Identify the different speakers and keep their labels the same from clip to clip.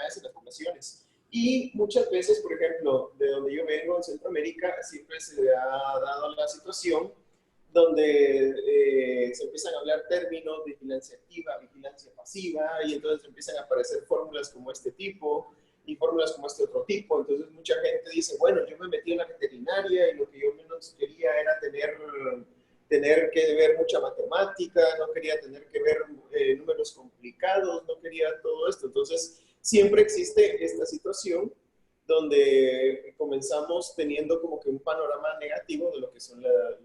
Speaker 1: enfermedades en las poblaciones. Y muchas veces, por ejemplo, de donde yo vengo, en Centroamérica, siempre se ha dado la situación donde se empiezan a hablar términos de vigilancia activa, vigilancia pasiva, y entonces empiezan a aparecer fórmulas como este tipo y fórmulas como este otro tipo. Entonces mucha gente dice, bueno, yo me metí en la veterinaria y lo que yo menos quería era tener que ver mucha matemática, no quería tener que ver números complicados, no quería todo esto. Entonces siempre existe esta situación donde comenzamos teniendo como que un panorama negativo de lo que son la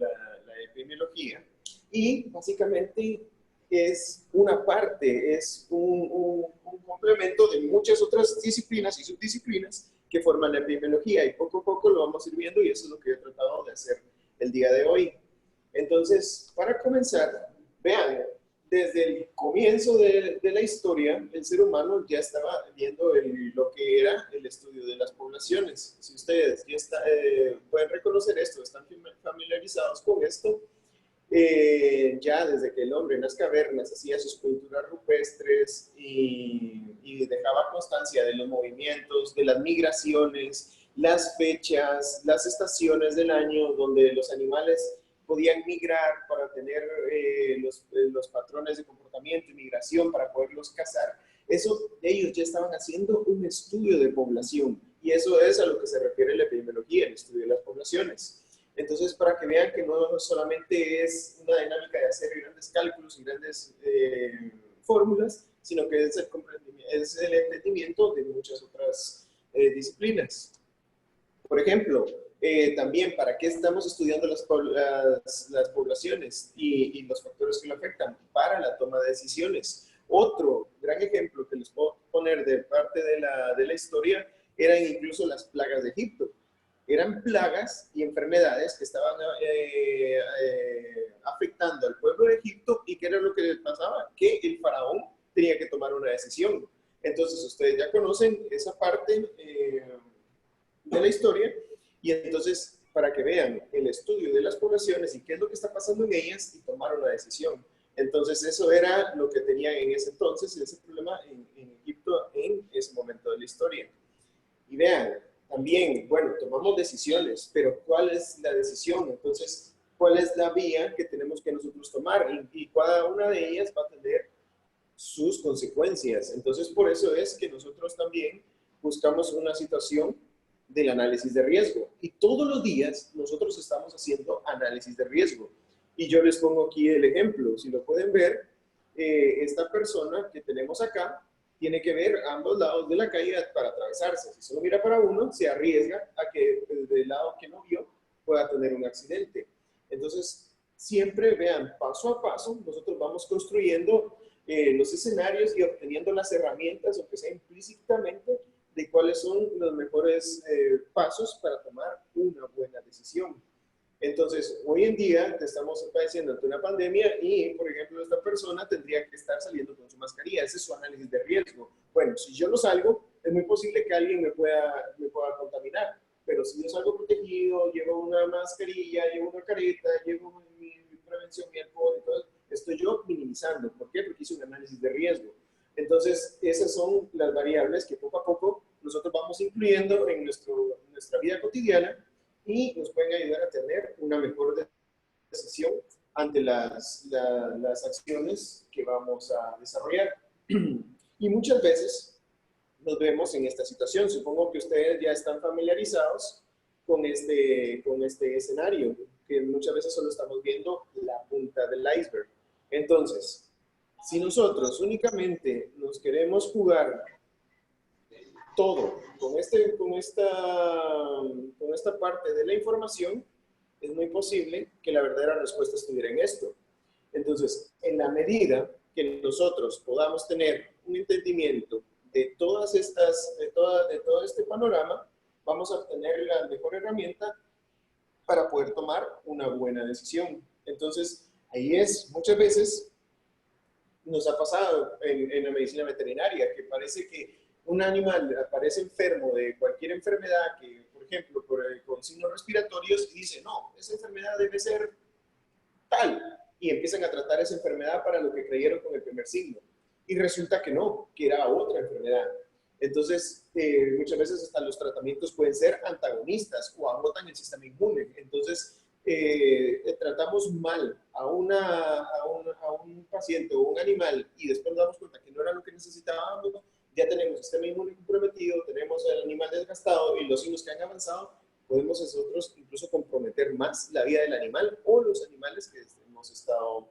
Speaker 1: epidemiología. Y básicamente es una parte, es un complemento de muchas otras disciplinas y subdisciplinas que forman la epidemiología, y poco a poco lo vamos a ir viendo, y eso es lo que he tratado de hacer el día de hoy. Entonces, para comenzar, vean, desde el comienzo de la historia, el ser humano ya estaba viendo lo que era el estudio de las poblaciones. Si ustedes ya pueden reconocer esto, están familiarizados con esto, ya desde que el hombre en las cavernas hacía sus culturas rupestres y dejaba constancia de los movimientos, de las migraciones, las fechas, las estaciones del año donde los animales podían migrar para tener los patrones de comportamiento y migración para poderlos cazar. Eso, ellos ya estaban haciendo un estudio de población, y eso es a lo que se refiere la epidemiología, el estudio de las poblaciones. Entonces, para que vean que no solamente es una dinámica de hacer grandes cálculos y grandes fórmulas, sino que es el entendimiento de muchas otras disciplinas. Por ejemplo, también, ¿para qué estamos estudiando las poblaciones y los factores que lo afectan? Para la toma de decisiones. Otro gran ejemplo que les puedo poner de parte de la historia eran incluso las plagas de Egipto. Eran plagas y enfermedades que estaban afectando al pueblo de Egipto, y ¿qué era lo que les pasaba? Que el faraón tenía que tomar una decisión. Entonces, ustedes ya conocen esa parte de la historia, y entonces, para que vean el estudio de las poblaciones y qué es lo que está pasando en ellas, y tomar una decisión. Entonces, eso era lo que tenían en ese entonces, ese problema en Egipto en ese momento de la historia. Y vean, también, bueno, tomamos decisiones, pero ¿cuál es la decisión? Entonces, ¿cuál es la vía que tenemos que nosotros tomar? Y cada una de ellas va a tener sus consecuencias. Entonces, por eso es que nosotros también buscamos una situación del análisis de riesgo. Y todos los días nosotros estamos haciendo análisis de riesgo. Y yo les pongo aquí el ejemplo. Si lo pueden ver, esta persona que tenemos acá tiene que ver ambos lados de la calle para atravesarse. Si solo mira para uno, se arriesga a que del lado que no vio pueda tener un accidente. Entonces, siempre vean, paso a paso, nosotros vamos construyendo los escenarios y obteniendo las herramientas, aunque sea implícitamente, de cuáles son los mejores pasos para tomar una buena decisión. Entonces, hoy en día estamos padeciendo ante una pandemia y, por ejemplo, esta persona tendría que estar saliendo con su mascarilla. Ese es su análisis de riesgo. Bueno, si yo no salgo, es muy posible que alguien me pueda contaminar. Pero si yo salgo protegido, llevo una mascarilla, llevo una careta, llevo mi prevención, mi alcohol, entonces estoy yo minimizando. ¿Por qué? Porque hice un análisis de riesgo. Entonces, esas son las variables que poco a poco nosotros vamos incluyendo en nuestra vida cotidiana, y nos pueden ayudar a tener una mejor decisión ante las acciones que vamos a desarrollar. Y muchas veces nos vemos en esta situación. Supongo que ustedes ya están familiarizados con este escenario, que muchas veces solo estamos viendo la punta del iceberg. Entonces, si nosotros únicamente nos queremos jugar todo con esta parte de la información, es muy posible que la verdadera respuesta estuviera en esto. Entonces, en la medida que nosotros podamos tener un entendimiento de todo este panorama, vamos a obtener la mejor herramienta para poder tomar una buena decisión. Entonces, ahí es, muchas veces nos ha pasado en la medicina veterinaria, que parece que un animal aparece enfermo de cualquier enfermedad, que, por ejemplo, con signos respiratorios, y dice, no, esa enfermedad debe ser tal, y empiezan a tratar esa enfermedad para lo que creyeron con el primer signo. Y resulta que no, que era otra enfermedad. Entonces, muchas veces hasta los tratamientos pueden ser antagonistas o agotan el sistema inmune. Entonces, tratamos mal a un paciente o un animal y después nos damos cuenta que no era lo que necesitábamos, ya tenemos el sistema inmune comprometido, tenemos el animal desgastado y los signos que han avanzado, podemos nosotros incluso comprometer más la vida del animal o los animales que hemos estado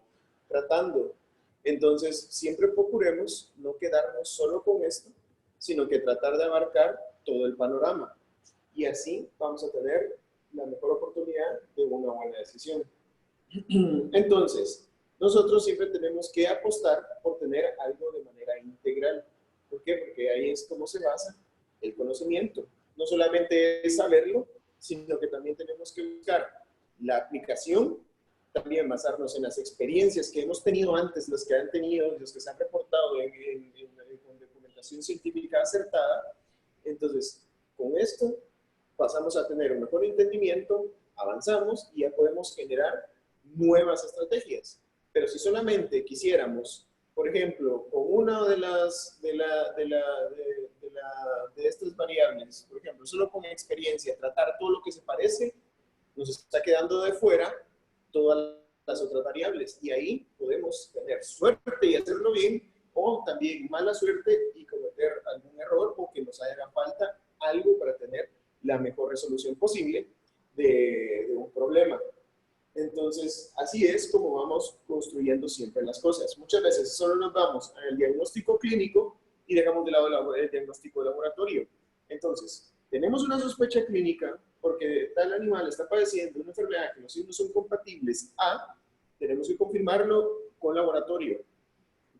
Speaker 1: tratando. Entonces, siempre procuremos no quedarnos solo con esto, sino que tratar de abarcar todo el panorama. Y así vamos a tener la mejor oportunidad de una buena decisión. Entonces, nosotros siempre tenemos que apostar por tener algo de manera integral. ¿Por qué? Porque ahí es como se basa el conocimiento. No solamente es saberlo, sino que también tenemos que buscar la aplicación, también basarnos en las experiencias que hemos tenido antes, los que han tenido, los que se han reportado con documentación científica acertada. Entonces, con esto pasamos a tener un mejor entendimiento, avanzamos y ya podemos generar nuevas estrategias. Pero si solamente quisiéramos, por ejemplo, con una de estas variables, por ejemplo, solo con experiencia, tratar todo lo que se parece, nos está quedando de fuera todas las otras variables. Y ahí podemos tener suerte y hacerlo bien, o también mala suerte y cometer algún error o que nos haga falta algo para tener la mejor resolución posible de un problema. Entonces, así es como vamos construyendo siempre las cosas. Muchas veces solo nos vamos al diagnóstico clínico y dejamos de lado el diagnóstico de laboratorio. Entonces, tenemos una sospecha clínica porque tal animal está padeciendo una enfermedad que los signos son compatibles a, tenemos que confirmarlo con laboratorio.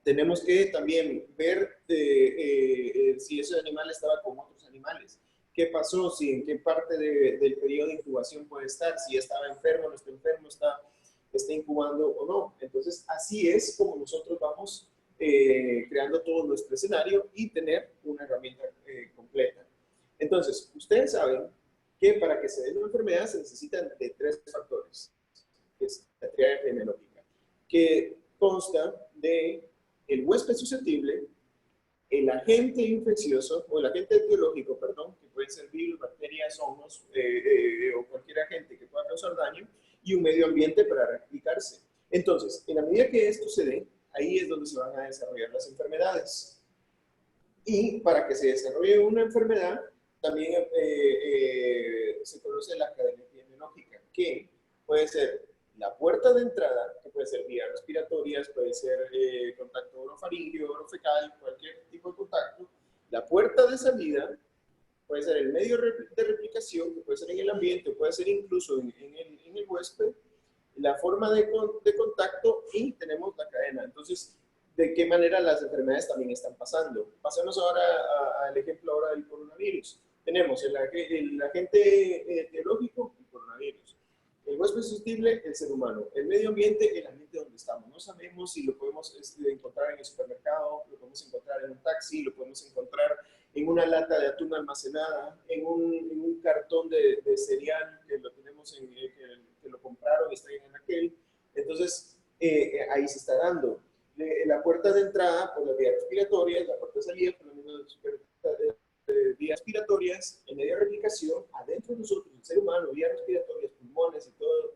Speaker 1: Tenemos que también ver si ese animal estaba con otros animales. ¿Qué pasó? Si en qué parte del periodo de incubación puede estar, si estaba enfermo, no está enfermo, está incubando o no. Entonces, así es como nosotros vamos creando todo nuestro escenario y tener una herramienta completa. Entonces, ustedes saben que para que se dé una enfermedad se necesitan de 3 factores, que es la triada epidemiológica, que consta de el huésped susceptible, el agente infeccioso, o el agente etiológico, perdón, que puede ser virus, bacterias, hongos, o cualquier agente que pueda causar daño, y un medio ambiente para replicarse. Entonces, en la medida que esto se dé, ahí es donde se van a desarrollar las enfermedades. Y para que se desarrolle una enfermedad, también se conoce la cadena epidemiológica, que puede ser la puerta de entrada, que puede ser vías respiratorias, puede ser contacto orofaríngeo, orofecal, cualquier tipo de contacto. La puerta de salida puede ser el medio de replicación, que puede ser en el ambiente, puede ser incluso en el huésped, la forma de contacto y tenemos la cadena. Entonces, ¿de qué manera las enfermedades también están pasando? Pasemos ahora al ejemplo ahora del coronavirus. Tenemos el agente etiológico, el coronavirus. El huésped susceptible, el ser humano. El medio ambiente, el ambiente donde estamos. No sabemos si lo podemos encontrar en el supermercado, lo podemos encontrar en un taxi, lo podemos encontrar en una lata de atún almacenada, en un cartón de cereal que lo tenemos que lo compraron y está en aquel. Entonces, ahí se está dando. La puerta de entrada por las vías respiratorias, la puerta de salida por las mismas vías respiratorias, en medio de replicación, adentro de nosotros, el ser humano, vías respiratorias, pulmones y todo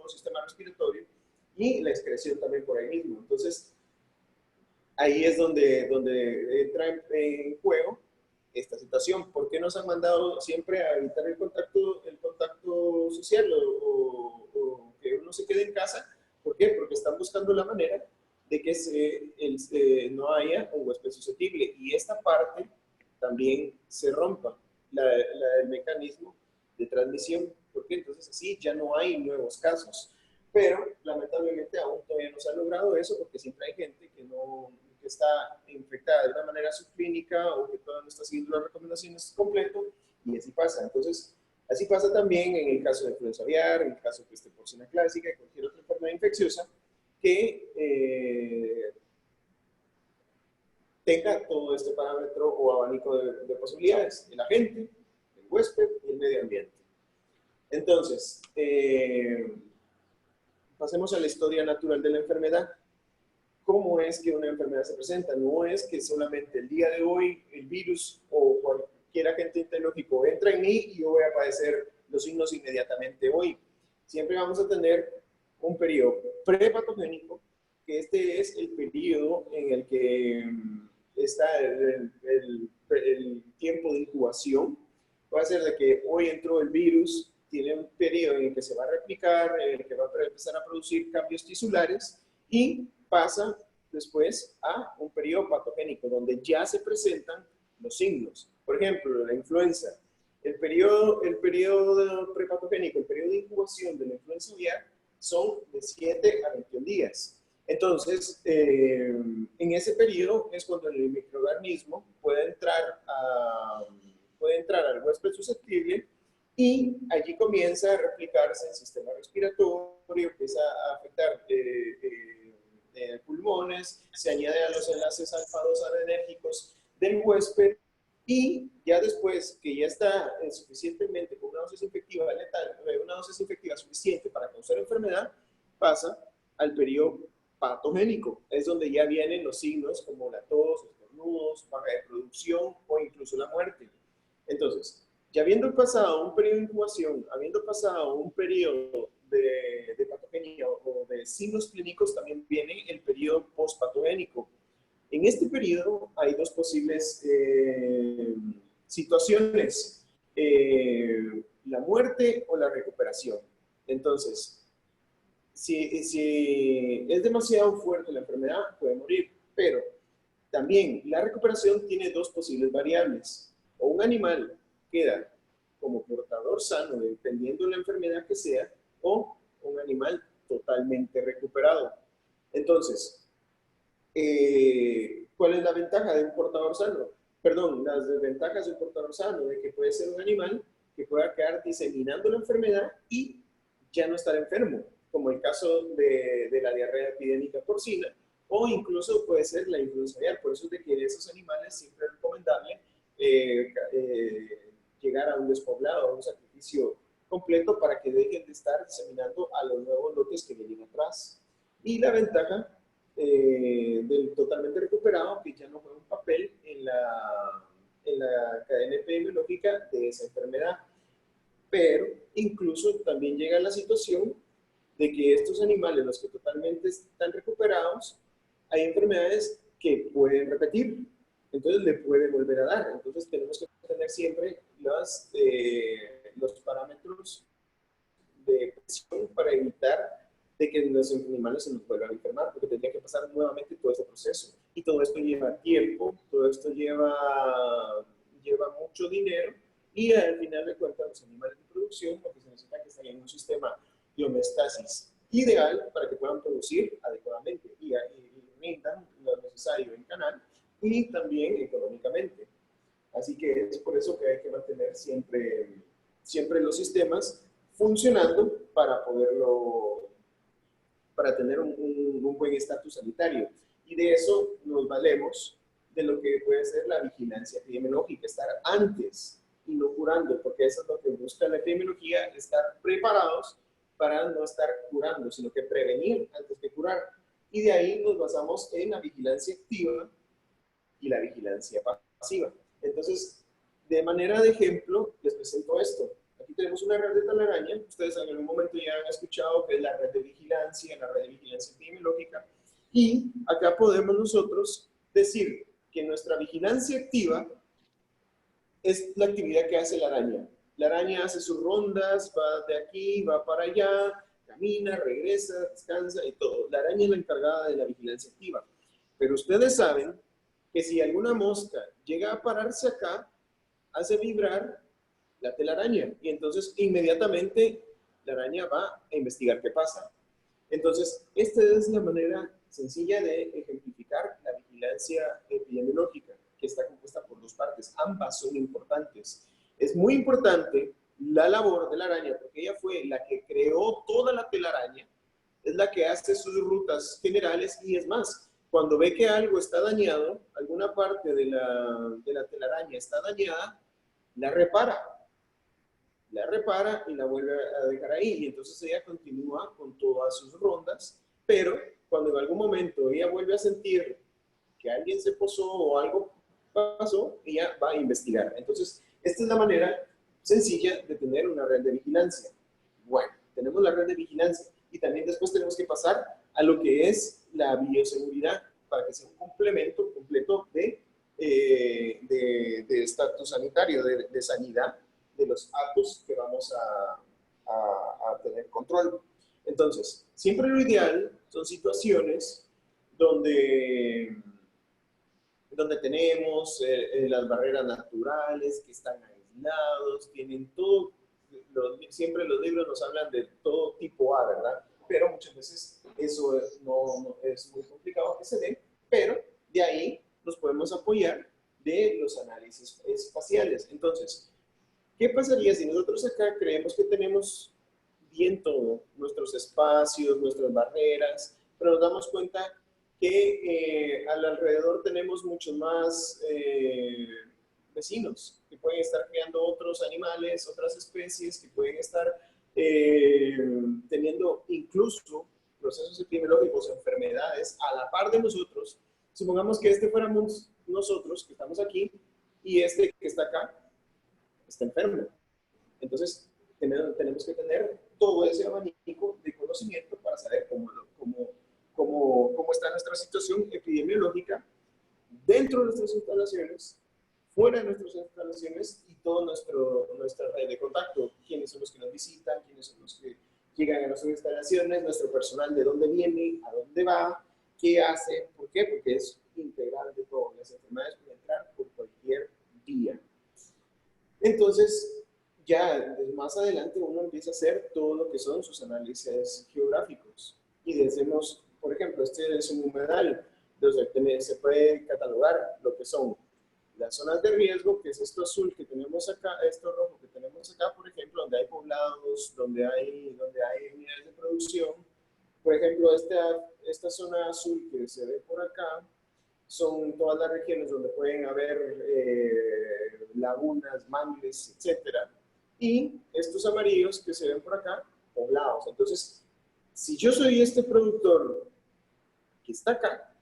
Speaker 1: sistema respiratorio, y la excreción también por ahí mismo. Entonces, ahí es donde entra en juego esta situación. ¿Por qué nos han mandado siempre a evitar el contacto social o que uno se quede en casa? ¿Por qué? Porque están buscando la manera de que no haya un huésped susceptible. Y esta parte también se rompa, el mecanismo de transmisión. ¿Por qué? Entonces así ya no hay nuevos casos. Pero lamentablemente aún todavía no se ha logrado eso porque siempre hay gente que está infectada de una manera subclínica o que todavía no está siguiendo las recomendaciones completo y así pasa. Entonces, así pasa también en el caso de influenza aviar, en el caso de peste porcina clásica y cualquier otra enfermedad infecciosa que tenga todo este parámetro o abanico de posibilidades, el agente, el huésped y el medio ambiente. Entonces, pasemos a la historia natural de la enfermedad. cómo es que una enfermedad se presenta. No es que solamente el día de hoy el virus o cualquier agente etiológico entra en mí y yo voy a padecer los signos inmediatamente hoy. Siempre vamos a tener un periodo prepatogénico, que este es el periodo en el que está el tiempo de incubación. Va a ser de que hoy entró el virus, tiene un periodo en el que se va a replicar, en el que va a empezar a producir cambios tisulares y pasa después a un periodo patogénico donde ya se presentan los signos. Por ejemplo, la influenza. El periodo prepatogénico, el periodo de incubación de la influenza aviar son de 7 a 21 días. Entonces, en ese periodo es cuando el microorganismo puede entrar al huésped susceptible y allí comienza a replicarse en el sistema respiratorio, empieza a afectar pulmones, se añade a los enlaces alfa-2 adrenérgicos del huésped y ya después que ya está suficientemente con una dosis infectiva letal, una dosis infectiva suficiente para causar enfermedad, pasa al periodo patogénico. Es donde ya vienen los signos como la tos, estornudos, baja de producción o incluso la muerte. Entonces, ya habiendo pasado un periodo de incubación, habiendo pasado un periodo de patogenia o de signos clínicos, también viene el periodo postpatogénico. En este periodo hay dos posibles situaciones, la muerte o la recuperación. Entonces, si es demasiado fuerte la enfermedad, puede morir, pero también la recuperación tiene dos posibles variables. O un animal queda como portador sano, dependiendo de la enfermedad que sea, o un animal totalmente recuperado. Entonces, ¿cuál es la ventaja de un portador sano? Perdón, las desventajas de un portador sano, de que puede ser un animal que pueda quedar diseminando la enfermedad y ya no estar enfermo, como el caso de la diarrea epidémica porcina, o incluso puede ser la influenza aviar. Por eso es de que de esos animales siempre es recomendable llegar a un despoblado, a un sacrificio completo para que dejen de estar diseminando a los nuevos lotes que vienen atrás. Y la ventaja del totalmente recuperado, que ya no juega un papel en la cadena epidemiológica de esa enfermedad. Pero incluso también llega la situación de que estos animales, los que totalmente están recuperados, hay enfermedades que pueden repetir, entonces le pueden volver a dar. Entonces tenemos que tener siempre los parámetros de presión para evitar de que los animales se nos vuelvan a enfermar, porque tendría que pasar nuevamente todo este proceso. Y todo esto lleva tiempo, todo esto lleva mucho dinero, y al final de cuentas los animales de producción lo que se necesita es que estén en un sistema de homeostasis ideal para que puedan producir adecuadamente y rindan lo necesario en canal y también económicamente. Así que es por eso que hay que mantener siempre los sistemas funcionando para tener un buen estatus sanitario. Y de eso nos valemos de lo que puede ser la vigilancia epidemiológica, estar antes y no curando, porque eso es lo que busca la epidemiología, estar preparados para no estar curando, sino que prevenir antes que curar. Y de ahí nos basamos en la vigilancia activa y la vigilancia pasiva. Entonces, de manera de ejemplo, les presento esto. Aquí tenemos una red de telaraña. Ustedes en algún momento ya han escuchado que es la red de vigilancia epidemiológica. Y acá podemos nosotros decir que nuestra vigilancia activa es la actividad que hace la araña. La araña hace sus rondas, va de aquí, va para allá, camina, regresa, descansa y todo. La araña es la encargada de la vigilancia activa. Pero ustedes saben que si alguna mosca llega a pararse acá, hace vibrar la telaraña y entonces inmediatamente la araña va a investigar qué pasa. Entonces, esta es la manera sencilla de ejemplificar la vigilancia epidemiológica, que está compuesta por dos partes. Ambas son importantes. Es muy importante la labor de la araña, porque ella fue la que creó toda la telaraña, es la que hace sus rutas generales y es más, cuando ve que algo está dañado, alguna parte de la telaraña está dañada, la repara y la vuelve a dejar ahí. Y entonces ella continúa con todas sus rondas, pero cuando en algún momento ella vuelve a sentir que alguien se posó o algo pasó, ella va a investigar. Entonces, esta es la manera sencilla de tener una red de vigilancia. Bueno, tenemos la red de vigilancia y también después tenemos que pasar a lo que es la bioseguridad para que sea un complemento completo de estatus sanitario, de sanidad de los actos que vamos a tener control. Entonces, siempre lo ideal son situaciones donde tenemos las barreras naturales que están aislados, tienen todo, siempre los libros nos hablan de todo tipo A, ¿verdad? Pero muchas veces eso no es muy complicado que se dé, pero de ahí nos podemos apoyar de los análisis espaciales. Entonces, ¿qué pasaría si nosotros acá creemos que tenemos bien todo, nuestros espacios, nuestras barreras, pero nos damos cuenta que al alrededor tenemos muchos más vecinos que pueden estar creando otros animales, otras especies, que pueden estar teniendo incluso procesos epidemiológicos, enfermedades a la par de nosotros? Supongamos que fuéramos nosotros que estamos aquí y este que está acá está enfermo. Entonces, tenemos que tener todo ese abanico de conocimiento para saber cómo está nuestra situación epidemiológica dentro de nuestras instalaciones, fuera de nuestras instalaciones y toda nuestra red de contacto. Quiénes son los que nos visitan, quiénes son los que llegan a nuestras instalaciones, nuestro personal, de dónde viene, a dónde va, qué hace, ¿por qué? Porque es integral de todo. Las enfermedades pueden entrar por cualquier vía. Entonces, ya más adelante uno empieza a hacer todo lo que son sus análisis geográficos. Y decimos, por ejemplo, este es un humedal, donde se puede catalogar lo que son las zonas de riesgo, que es esto azul que tenemos acá, esto rojo que tenemos acá, por ejemplo, donde hay poblados, donde hay unidades de producción. Por ejemplo, esta zona azul que se ve por acá, son todas las regiones donde pueden haber lagunas, mangles, etcétera. Y estos amarillos que se ven por acá, poblados. Entonces, si yo soy este productor que está acá,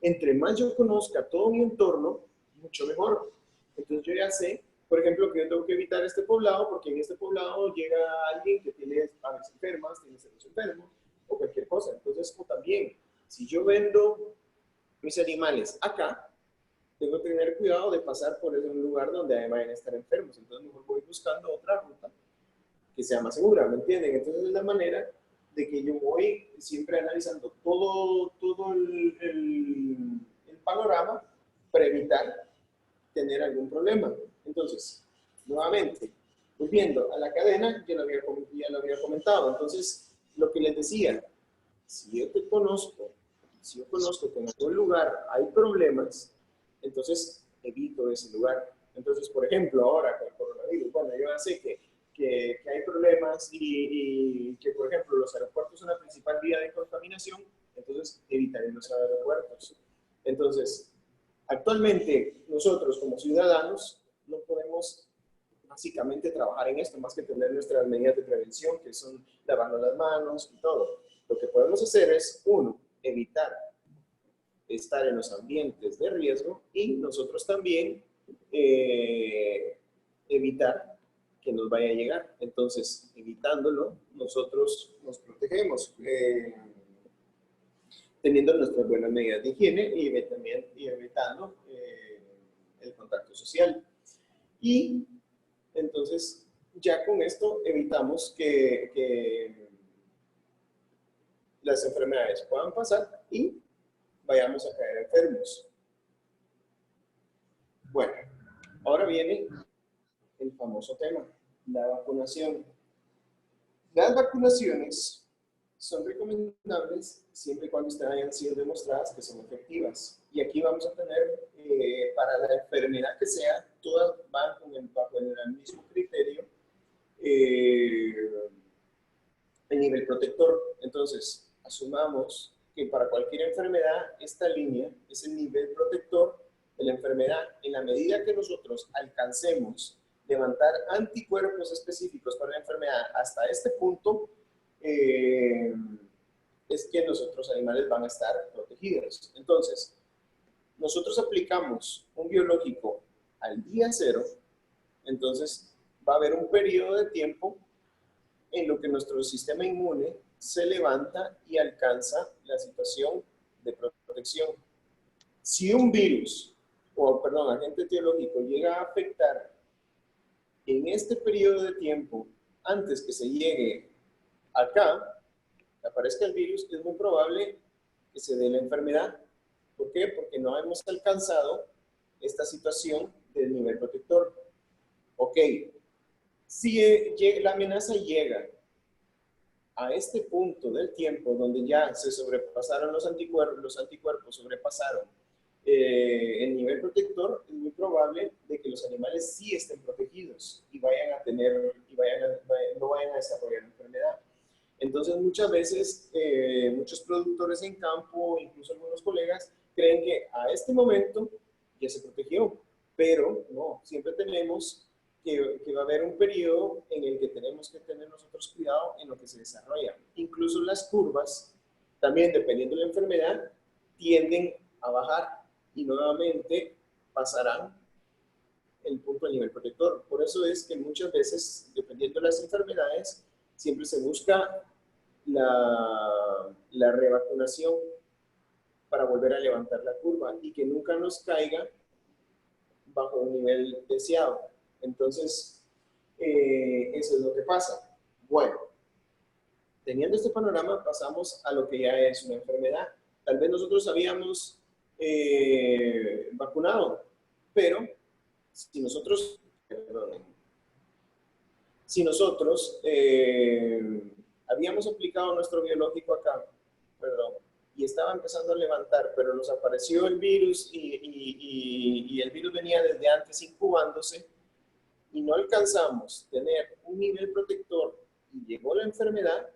Speaker 1: entre más yo conozca todo mi entorno, mucho mejor. Entonces yo ya sé, por ejemplo, que yo tengo que evitar este poblado porque en este poblado llega alguien que tiene aves enfermas, tiene cerdos enfermos o cualquier cosa. Entonces, o también, si yo vendo mis animales acá, tengo que tener cuidado de pasar por un lugar donde vayan a estar enfermos. Entonces, mejor voy buscando otra ruta que sea más segura, ¿me entienden? Entonces, es la manera de que yo voy siempre analizando todo el panorama para evitar tener algún problema. Entonces, nuevamente, volviendo a la cadena, ya lo había comentado. Entonces, lo que les decía, si yo conozco que en algún lugar hay problemas, entonces evito ese lugar. Entonces, por ejemplo, ahora con el coronavirus, bueno, yo ya sé que hay problemas y que, por ejemplo, los aeropuertos son la principal vía de contaminación, entonces evitaré los aeropuertos. Entonces, actualmente nosotros como ciudadanos no podemos básicamente trabajar en esto, más que tener nuestras medidas de prevención, que son lavarnos las manos y todo. Lo que podemos hacer es, uno, evitar estar en los ambientes de riesgo y nosotros también evitar que nos vaya a llegar. Entonces, evitándolo, nosotros nos protegemos, teniendo nuestras buenas medidas de higiene y también evitando el contacto social. Y entonces, ya con esto evitamos que las enfermedades puedan pasar y vayamos a caer enfermos. Bueno, ahora viene el famoso tema, la vacunación. Las vacunaciones son recomendables siempre y cuando hayan sido demostradas que son efectivas. Y aquí vamos a tener, para la enfermedad que sea, todas van bajo el mismo criterio, el nivel protector. Entonces, asumamos que para cualquier enfermedad, esta línea es el nivel protector de la enfermedad. En la medida que nosotros alcancemos levantar anticuerpos específicos para la enfermedad hasta este punto, es que nuestros animales van a estar protegidos. Entonces, nosotros aplicamos un biológico al día cero, entonces va a haber un periodo de tiempo en lo que nuestro sistema inmune se levanta y alcanza la situación de protección. Si un virus, o perdón, agente etiológico llega a afectar en este periodo de tiempo, antes que se llegue acá, aparezca el virus, es muy probable que se dé la enfermedad. ¿Por qué? Porque no hemos alcanzado esta situación del nivel protector. Ok, si la amenaza llega a este punto del tiempo donde ya se sobrepasaron los anticuerpos sobrepasaron el nivel protector, es muy probable de que los animales sí estén protegidos y vayan a tener, no vayan a desarrollar enfermedad. Entonces, muchas veces, muchos productores en campo, incluso algunos colegas, creen que a este momento ya se protegió, pero no, siempre tenemos que va a haber un periodo en el que tenemos que tener nosotros cuidado en lo que se desarrolla. Incluso las curvas, también dependiendo de la enfermedad, tienden a bajar y nuevamente pasarán el punto del nivel protector. Por eso es que muchas veces, dependiendo de las enfermedades, siempre se busca la revacunación para volver a levantar la curva y que nunca nos caiga bajo un nivel deseado. Entonces, eso es lo que pasa. Bueno, teniendo este panorama, pasamos a lo que ya es una enfermedad. Tal vez nosotros habíamos vacunado, pero si nosotros, habíamos aplicado nuestro biológico acá, y estaba empezando a levantar, pero nos apareció el virus y el virus venía desde antes incubándose, y no alcanzamos tener un nivel protector y llegó la enfermedad,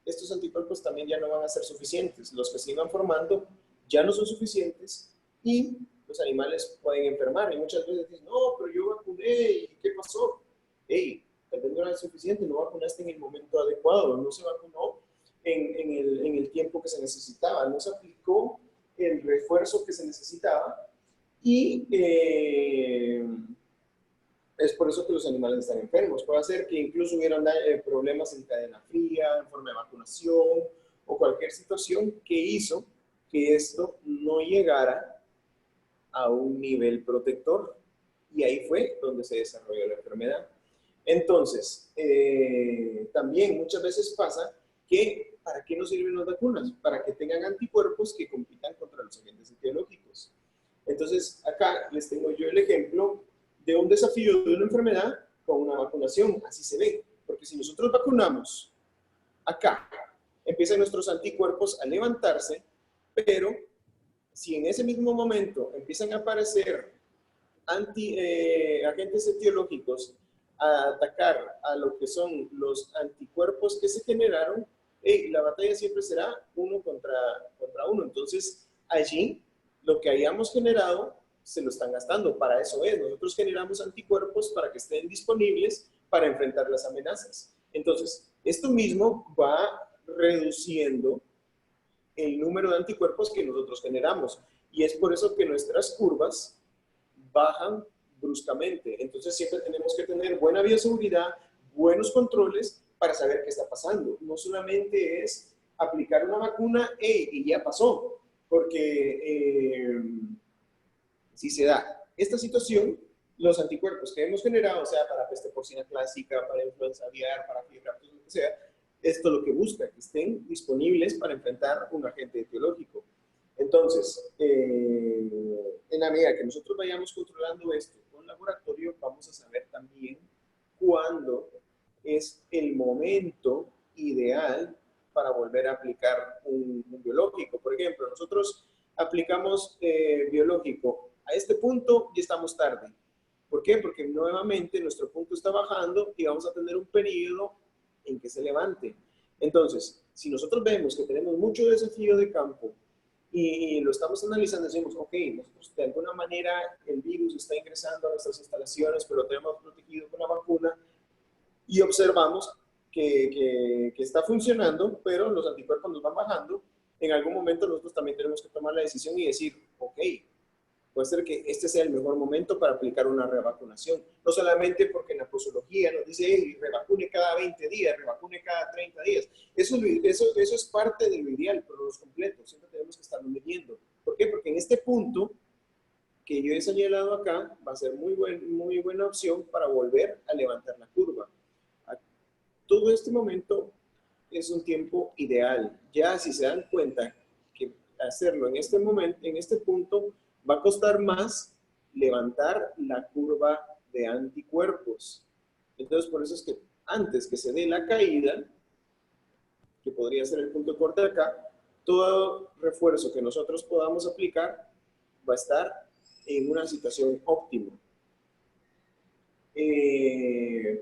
Speaker 1: estos anticuerpos también ya no van a ser suficientes. Los que se iban formando ya no son suficientes y los animales pueden enfermar. Y muchas veces dicen, no, pero yo vacuné y ¿qué pasó? Hey, tal vez no era suficiente, no vacunaste en el momento adecuado, no se vacunó en el tiempo que se necesitaba, no se aplicó el refuerzo que se necesitaba y es por eso que los animales están enfermos. Puede ser que incluso hubieran problemas en cadena fría, en forma de vacunación o cualquier situación que hizo que esto no llegara a un nivel protector. Y ahí fue donde se desarrolló la enfermedad. Entonces, también muchas veces pasa que ¿para qué nos sirven las vacunas? Para que tengan anticuerpos que compitan contra los agentes etiológicos. Entonces, acá les tengo yo el ejemplo de un desafío de una enfermedad con una vacunación, así se ve. Porque si nosotros vacunamos, acá empiezan nuestros anticuerpos a levantarse, pero si en ese mismo momento empiezan a aparecer agentes etiológicos a atacar a lo que son los anticuerpos que se generaron, la batalla siempre será uno contra uno. Entonces, allí lo que hayamos generado se lo están gastando. Para eso es. Nosotros generamos anticuerpos para que estén disponibles para enfrentar las amenazas. Entonces, esto mismo va reduciendo el número de anticuerpos que nosotros generamos. Y es por eso que nuestras curvas bajan bruscamente. Entonces, siempre tenemos que tener buena bioseguridad, buenos controles para saber qué está pasando. No solamente es aplicar una vacuna y ya pasó, porque si se da esta situación, los anticuerpos que hemos generado, sea para peste porcina clásica, para influenza aviar, para fiebre aftosa, lo que sea, esto es lo que busca, que estén disponibles para enfrentar un agente etiológico. Entonces, en la medida que nosotros vayamos controlando esto con laboratorio, vamos a saber también cuándo es el momento ideal para volver a aplicar un biológico. Por ejemplo, nosotros aplicamos biológico a este punto y estamos tarde. ¿Por qué? Porque nuevamente nuestro punto está bajando y vamos a tener un periodo en que se levante. Entonces, si nosotros vemos que tenemos mucho desafío de campo y lo estamos analizando, decimos, ok, nosotros de alguna manera el virus está ingresando a nuestras instalaciones, pero lo tenemos protegido con la vacuna y observamos que está funcionando, pero los anticuerpos nos van bajando. En algún momento nosotros también tenemos que tomar la decisión y decir, ok, puede ser que este sea el mejor momento para aplicar una revacunación. No solamente porque en la posología nos dice, hey, revacune cada 20 días, revacune cada 30 días. Eso es parte del ideal, pero los completos. Siempre tenemos que estarlo midiendo. ¿Por qué? Porque en este punto que yo he señalado acá, va a ser muy buena opción para volver a levantar la curva. Todo este momento es un tiempo ideal. Ya si se dan cuenta que hacerlo en este momento, en este punto, va a costar más levantar la curva de anticuerpos. Entonces, por eso es que antes que se dé la caída, que podría ser el punto de corte de acá, todo refuerzo que nosotros podamos aplicar va a estar en una situación óptima.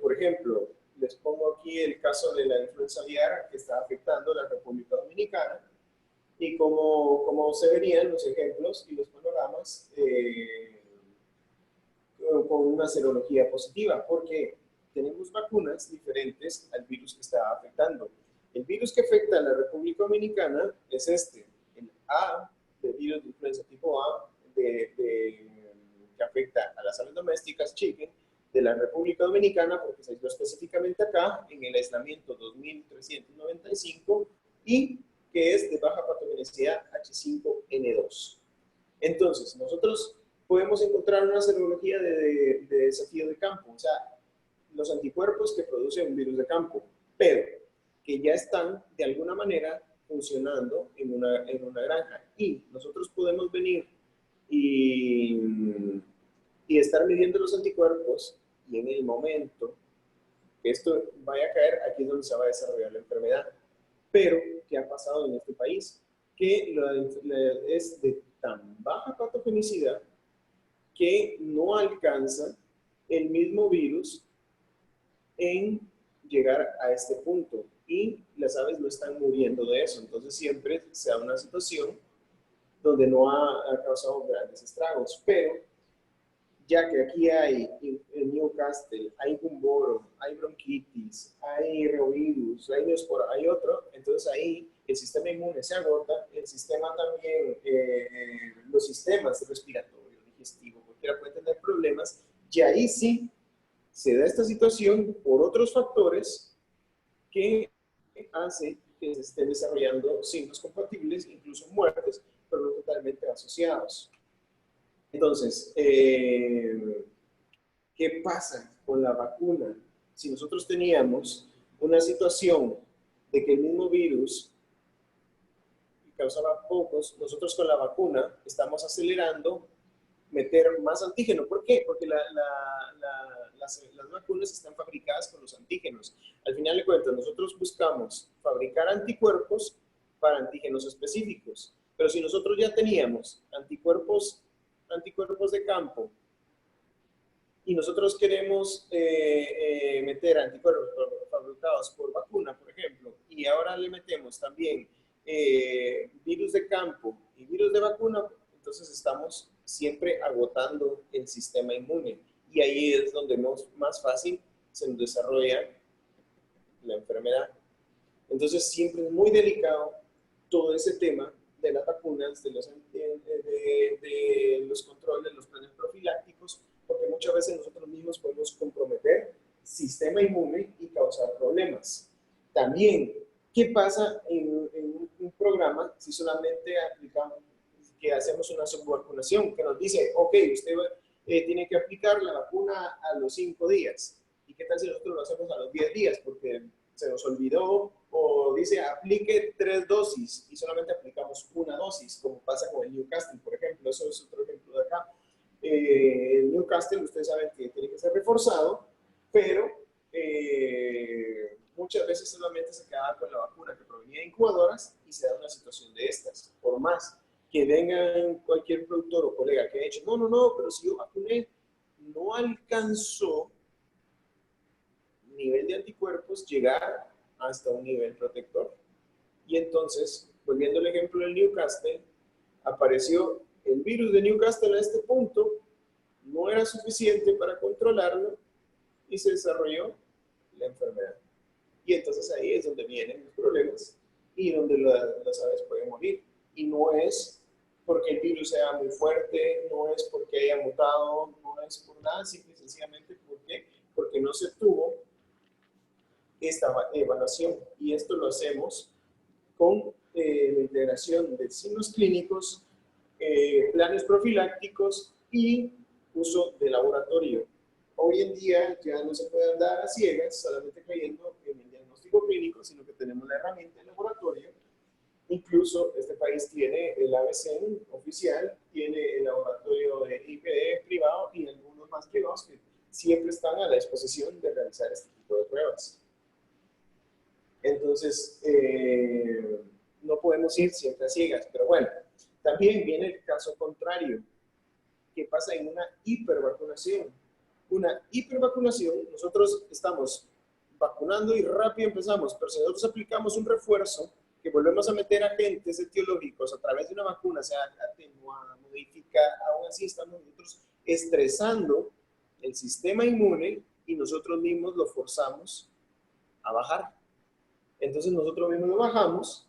Speaker 1: Por ejemplo, les pongo aquí el caso de la influenza aviar que está afectando a la República Dominicana y como se verían los ejemplos y los panoramas con una serología positiva, porque tenemos vacunas diferentes al virus que está afectando. El virus que afecta a la República Dominicana es este, el A, del virus de influenza tipo A, que afecta a las aves domésticas, chicken, de la República Dominicana, porque se hizo específicamente acá, en el aislamiento 2395, y que es de baja patogenicidad H5N2. Entonces, nosotros podemos encontrar una serología de desafío de campo, o sea, los anticuerpos que produce un virus de campo, pero que ya están de alguna manera funcionando en una granja. Y nosotros podemos venir y estar midiendo los anticuerpos y en el momento que esto vaya a caer, aquí es donde se va a desarrollar la enfermedad. Pero, ¿qué ha pasado en este país? Que es de tan baja patogenicidad que no alcanza el mismo virus en llegar a este punto y las aves no están muriendo de eso. Entonces siempre se da una situación donde no ha causado grandes estragos, pero ya que aquí hay en Newcastle, hay gumboro, hay bronquitis, hay reovirus, hay neospora, hay otro, entonces ahí el sistema inmune se agota, el sistema también, los sistemas respiratorio, digestivo, cualquiera puede tener problemas, y ahí sí se da esta situación por otros factores que hacen que se estén desarrollando signos compatibles, incluso muertes, pero no totalmente asociados. Entonces, ¿qué pasa con la vacuna? Si nosotros teníamos una situación de que el mismo virus causaba pocos, nosotros con la vacuna estamos acelerando meter más antígeno. ¿Por qué? Porque las vacunas están fabricadas con los antígenos. Al final de cuentas, nosotros buscamos fabricar anticuerpos para antígenos específicos. Pero si nosotros ya teníamos anticuerpos de campo y nosotros queremos meter anticuerpos fabricados por vacuna, por ejemplo, y ahora le metemos también virus de campo y virus de vacuna, entonces estamos siempre agotando el sistema inmune. Y ahí es donde más fácil se nos desarrolla la enfermedad. Entonces siempre es muy delicado todo ese tema de las vacunas, de los controles, los planes profilácticos, porque muchas veces nosotros mismos podemos comprometer sistema inmune y causar problemas. También, ¿qué pasa en un programa si solamente aplicamos, que hacemos una subvacunación, que nos dice, ok, usted tiene que aplicar la vacuna a los 5 días? ¿Y qué tal si nosotros lo hacemos a los 10 días? Porque se nos olvidó, o dice aplique 3 dosis y solamente aplicamos una dosis, como pasa con el Newcastle, por ejemplo. Eso es otro ejemplo de acá. El Newcastle, ustedes saben que tiene que ser reforzado, pero muchas veces solamente se quedaba con la vacuna que provenía de incubadoras y se da una situación de estas. Por más que vengan cualquier productor o colega que haya dicho, no, pero si yo vacuné, no alcanzó nivel de anticuerpos llegar hasta un nivel protector. Y entonces, volviendo al ejemplo del Newcastle, apareció el virus de Newcastle a este punto, no era suficiente para controlarlo y se desarrolló la enfermedad. Y entonces ahí es donde vienen los problemas y donde las aves pueden morir. Y no es porque el virus sea muy fuerte, no es porque haya mutado, no es por nada, simple y sencillamente porque no se tuvo esta evaluación. Y esto lo hacemos con la integración de signos clínicos, planes profilácticos y uso de laboratorio. Hoy en día ya no se puede andar a ciegas, solamente creyendo en el diagnóstico clínico, sino que tenemos la herramienta de laboratorio. Incluso este país tiene el ABCN oficial, tiene el laboratorio de IPD privado y algunos más privados que siempre están a la disposición de realizar este tipo de pruebas. Entonces, no podemos ir siempre a ciegas, pero bueno, también viene el caso contrario, que pasa en una hipervacunación. Una hipervacunación, nosotros estamos vacunando y rápido empezamos, pero si nosotros aplicamos un refuerzo, que volvemos a meter agentes etiológicos a través de una vacuna, sea atenuada, modifica, aún así estamos nosotros estresando el sistema inmune y nosotros mismos lo forzamos a bajar. Entonces nosotros mismos lo bajamos,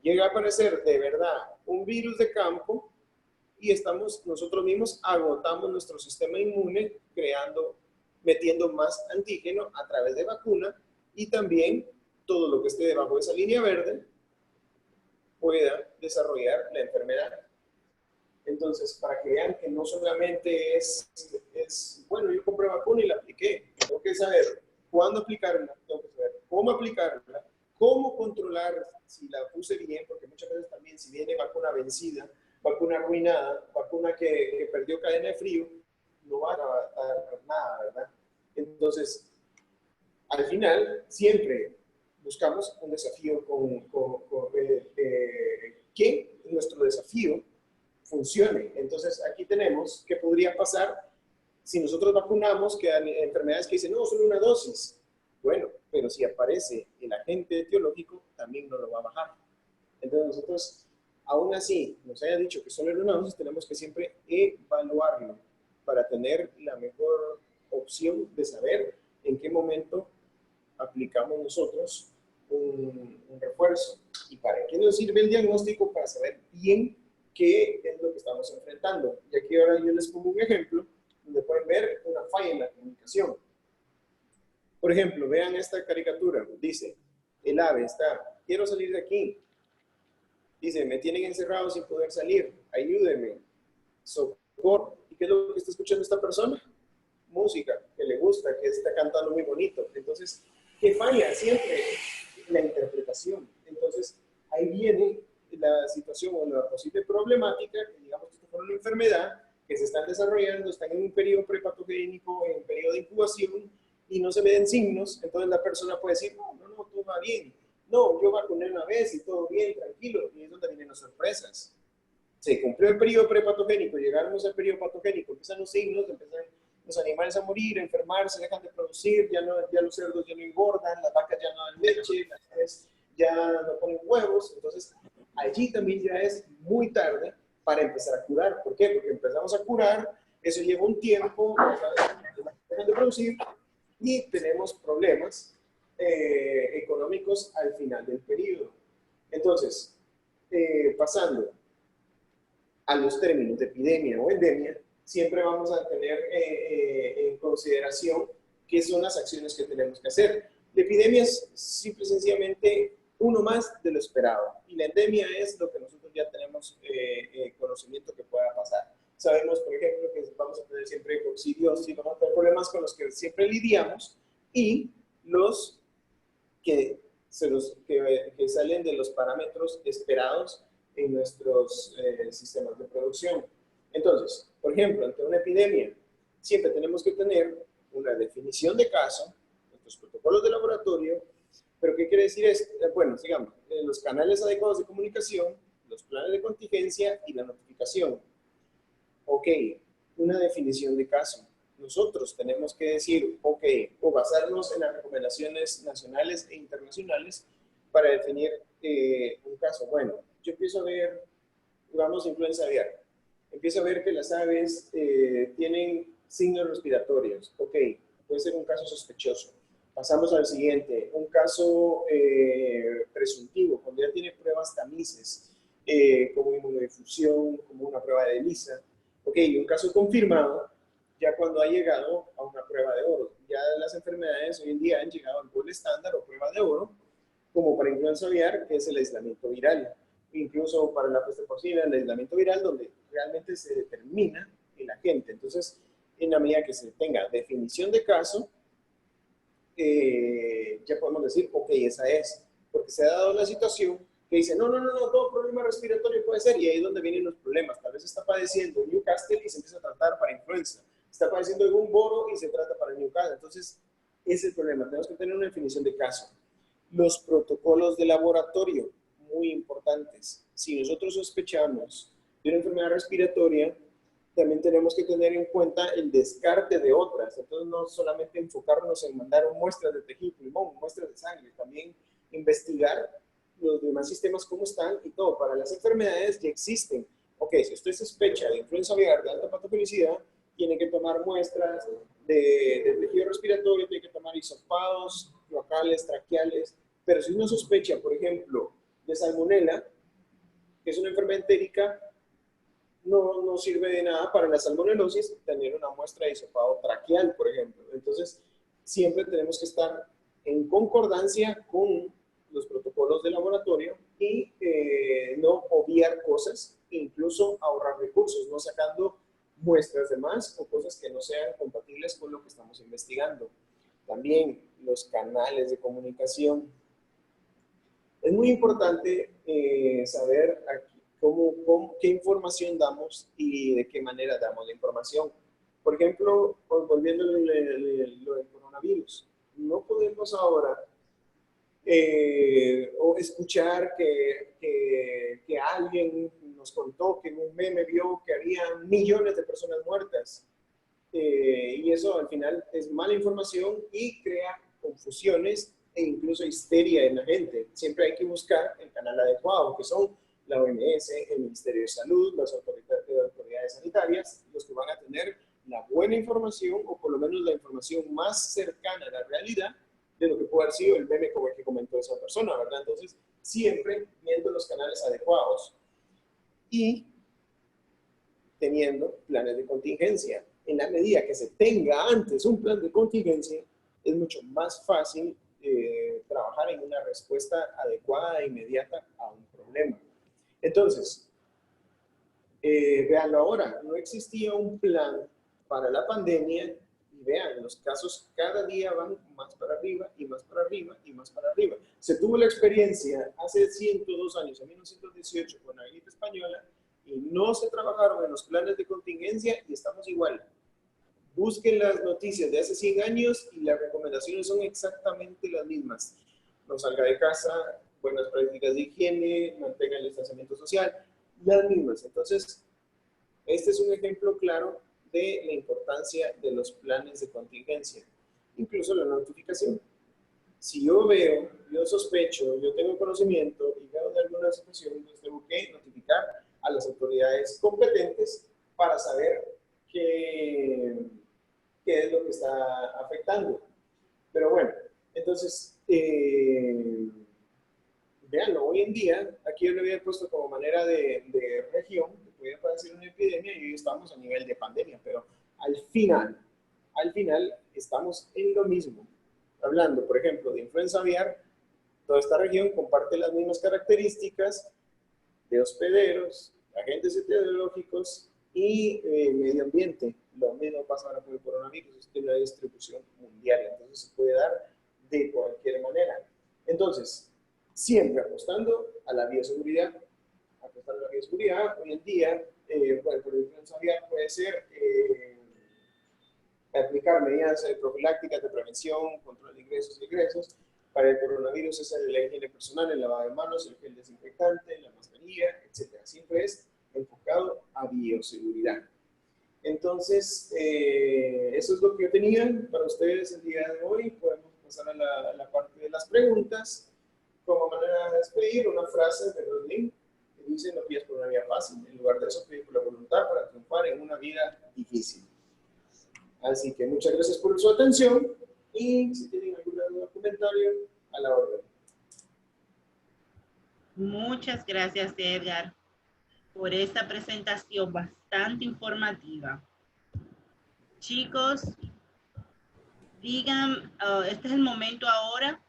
Speaker 1: llega a aparecer de verdad un virus de campo y nosotros mismos agotamos nuestro sistema inmune metiendo más antígeno a través de vacuna y también todo lo que esté debajo de esa línea verde pueda desarrollar la enfermedad. Entonces, para que vean que no solamente bueno, yo compré vacuna y la apliqué, tengo que saber cuándo aplicarla, tengo que saber cómo aplicarla, cómo controlar si la puse bien, porque muchas veces también si viene vacuna vencida, vacuna arruinada, vacuna que perdió cadena de frío, no va a dar nada, ¿verdad? Entonces, al final, siempre buscamos un desafío que nuestro desafío funcione. Entonces, aquí tenemos qué podría pasar si nosotros vacunamos, que hay enfermedades que dicen, no, solo una dosis. Bueno, pero si aparece el agente etiológico, también no lo va a bajar. Entonces, nosotros, aún así, nos haya dicho que solo era una dosis, tenemos que siempre evaluarlo para tener la mejor opción de saber en qué momento aplicamos nosotros un refuerzo. ¿Y para qué nos sirve el diagnóstico? Para saber bien qué es lo que estamos enfrentando. Y aquí ahora yo les pongo un ejemplo donde pueden ver una falla en la comunicación. Por ejemplo, vean esta caricatura. Dice, el ave está, quiero salir de aquí. Dice, me tienen encerrado sin poder salir. Ayúdeme. Socorro. ¿Y qué es lo que está escuchando esta persona? Música, que le gusta, que está cantando muy bonito. Entonces, ¿qué falla? Siempre la interpretación. Entonces, ahí viene la situación o la posible problemática, que digamos que esto fue una enfermedad, que se están desarrollando, están en un periodo prepatogénico, en un periodo de incubación, y no se ven signos, entonces la persona puede decir, no, todo va bien. No, yo vacuné una vez y todo bien, tranquilo, y es donde vienen las sorpresas. Se cumplió el periodo prepatogénico, llegamos al periodo patogénico, empiezan los signos, empiezan los animales a morir, a enfermarse, dejan de producir, ya los cerdos ya no engordan, las vacas ya no dan leche, las aves ya no ponen huevos, entonces allí también ya es muy tarde para empezar a curar. ¿Por qué? Porque empezamos a curar, eso lleva un tiempo, dejan de producir y tenemos problemas económicos al final del periodo. Entonces, pasando a los términos de epidemia o endemia, siempre vamos a tener en consideración qué son las acciones que tenemos que hacer. La epidemia es simple y sencillamente uno más de lo esperado, y la endemia es lo que nosotros ya tenemos conocimiento que pueda pasar. Sabemos, por ejemplo, que vamos a tener siempre coccidiosis, vamos a tener problemas con los que siempre lidiamos, y los que salen de los parámetros esperados en nuestros sistemas de producción. Entonces, por ejemplo, ante una epidemia, siempre tenemos que tener una definición de caso, nuestros protocolos de laboratorio, pero ¿qué quiere decir esto? Bueno, digamos, los canales adecuados de comunicación, los planes de contingencia y la notificación. Ok, una definición de caso. Nosotros tenemos que decir, ok, o basarnos en las recomendaciones nacionales e internacionales para definir un caso. Bueno, yo empiezo a ver, digamos, influenza aviar. Empiezo a ver que las aves tienen signos respiratorios. Ok, puede ser un caso sospechoso. Pasamos al siguiente, un caso presuntivo, cuando ya tiene pruebas tamices, como inmunodifusión, como una prueba de ELISA. Ok, y un caso confirmado, ya cuando ha llegado a una prueba de oro. Ya las enfermedades hoy en día han llegado al gold estándar o prueba de oro, como para influenza aviar, que es el aislamiento viral. Incluso para la peste porcina, el aislamiento viral, donde realmente se determina el agente. Entonces, en la medida que se tenga definición de caso, ya podemos decir, ok, esa es. Porque se ha dado la situación que dice, no, todo problema respiratorio puede ser, y ahí es donde vienen los problemas. Tal vez está padeciendo Newcastle y se empieza a tratar para influenza. Está padeciendo algún boro y se trata para Newcastle. Entonces, ese es el problema. Tenemos que tener una definición de caso. Los protocolos de laboratorio, muy importantes. Si nosotros sospechamos de una enfermedad respiratoria, también tenemos que tener en cuenta el descarte de otras. Entonces, no solamente enfocarnos en mandar muestras de tejido, pulmón, muestras de sangre, también investigar los demás sistemas cómo están y todo. Para las enfermedades ya existen. Ok, si usted sospecha de influenza aviar de alta patogenicidad, tiene que tomar muestras de tejido respiratorio, tiene que tomar hisopados, locales, traqueales. Pero si uno sospecha, por ejemplo, de salmonela, que es una enfermedad entérica, no sirve de nada para la salmonelosis tener una muestra de hisopado traqueal, por ejemplo. Entonces, siempre tenemos que estar en concordancia con los protocolos de laboratorio y no obviar cosas, incluso ahorrar recursos, no sacando muestras de más o cosas que no sean compatibles con lo que estamos investigando. También los canales de comunicación. Es muy importante saber aquí qué información damos y de qué manera damos la información. Por ejemplo, volviendo a lo del coronavirus, no podemos ahora o escuchar que alguien nos contó que en un meme vio que había millones de personas muertas. Y eso al final es mala información y crea confusiones e incluso histeria en la gente. Siempre hay que buscar el canal adecuado, que son la OMS, el Ministerio de Salud, las autoridades sanitarias, los que van a tener la buena información o por lo menos la información más cercana a la realidad de lo que puede haber sido el meme como el que comentó esa persona, ¿verdad? Entonces, siempre viendo los canales adecuados y teniendo planes de contingencia. En la medida que se tenga antes un plan de contingencia, es mucho más fácil trabajar en una respuesta adecuada e inmediata a un problema. Entonces, veanlo ahora, no existía un plan para la pandemia y vean, los casos cada día van más para arriba y más para arriba y más para arriba. Se tuvo la experiencia hace 102 años, en 1918, con la gripe española, y no se trabajaron en los planes de contingencia y estamos igual. Busquen las noticias de hace 100 años y las recomendaciones son exactamente las mismas. No salga de casa, buenas prácticas de higiene, mantenga el distanciamiento social, las mismas. Entonces, este es un ejemplo claro de la importancia de los planes de contingencia. Incluso la notificación. Si yo veo, yo sospecho, yo tengo conocimiento y veo de alguna situación, pues tengo que notificar a las autoridades competentes para saber qué es lo que está afectando. Pero bueno, entonces, veanlo, hoy en día, aquí yo lo había puesto como manera de región, que podía parecer una epidemia y hoy estamos a nivel de pandemia, pero al final estamos en lo mismo. Hablando, por ejemplo, de influenza aviar, toda esta región comparte las mismas características de hospederos, agentes epidemiológicos y medio ambiente. Lo mismo pasa ahora con el coronavirus, es una distribución mundial, entonces se puede dar de cualquier manera. Entonces, siempre apostando a la bioseguridad. Apostando a la bioseguridad, hoy en día, bueno, por el influenza aviar puede ser aplicar medidas profilácticas de prevención, control de ingresos y egresos. Para el coronavirus es la higiene personal, el lavado de manos, el gel desinfectante, la mascarilla, etc. Siempre es enfocado a bioseguridad. Entonces, eso es lo que yo tenía para ustedes el día de hoy. Podemos pasar a la parte de las preguntas. Como manera de despedir, una frase de Berlín que dice: no pidas por una vida fácil, en lugar de eso pide por la voluntad para triunfar en una vida difícil. Así que muchas gracias por su atención y si tienen alguna duda o comentario, A la orden.
Speaker 2: Muchas gracias, Edgar, por esta presentación bastante informativa. Chicos, digan, este es el momento ahora